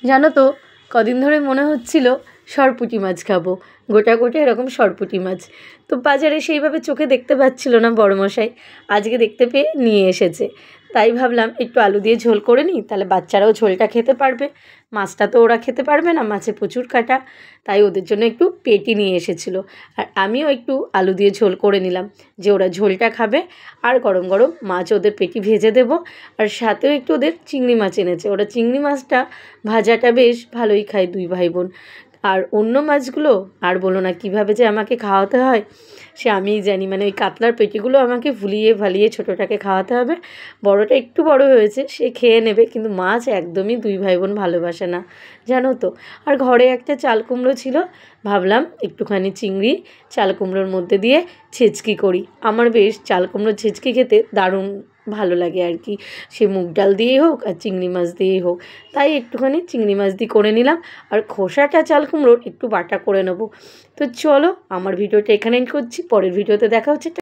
জানো তো কদিন ধরে মনে হচ্ছিল সরপুঁটি মাছ খাবো, গোটা গোটা এরকম সরপুঁটি মাছ। তো বাজারে সেইভাবে চোখে দেখতে পাচ্ছিল না বড়মশাই, আজকে দেখতে পেয়ে নিয়ে এসেছে। তাই ভাবলাম একটু আলু দিয়ে ঝোল করে নিই, তাহলে বাচ্চারাও ঝোলটা খেতে পারবে। মাছটা তো ওরা খেতে পারবে না, মাছে প্রচুর কাঁটা। তাই ওদের জন্য একটু পেটি নিয়ে এসেছিলো, আর আমিও একটু আলু দিয়ে ঝোল করে নিলাম, যে ওরা ঝোলটা খাবে। আর গরম গরম মাছ ওদের পেটি ভেজে দেবো। আর সাথেও একটু ওদের চিংড়ি মাছ এনেছে, ওরা চিংড়ি মাছটা ভাজাটা বেশ ভালোই খায় দুই ভাই বোন। আর অন্য মাছগুলো আর বলো না, কীভাবে যে আমাকে খাওয়াতে হয় সে আমিই জানি। মানে ওই কাতলার পেটিগুলো আমাকে ভুলিয়ে ভালিয়ে ছোটোটাকে খাওয়াতে হবে। বড়টা একটু বড় হয়েছে, সে খেয়ে নেবে, কিন্তু মাছ একদমই দুই ভাই বোন ভালোবাসে না, জানো তো। আর ঘরে একটা চাল কুমড়ো ছিল, ভাবলাম একটুখানি চিংড়ি চাল কুমড়োর মধ্যে দিয়ে ছেচকি করি। আমার বেশ চাল কুমড়োর ছেচকি খেতে দারুণ ভালো লাগে আর কি, সে মুগ ডাল দিয়েই হোক আর চিংড়ি মাছ দিয়েই হোক। তাই একটুখানি চিংড়ি মাছ দিয়ে করে নিলাম, আর খোসাটা চাল কুমড়োর একটু বাটা করে নেবো। তো চলো, আমার ভিডিওটা এখানে এন্ড করছি, পরের ভিডিওতে দেখা হচ্ছে।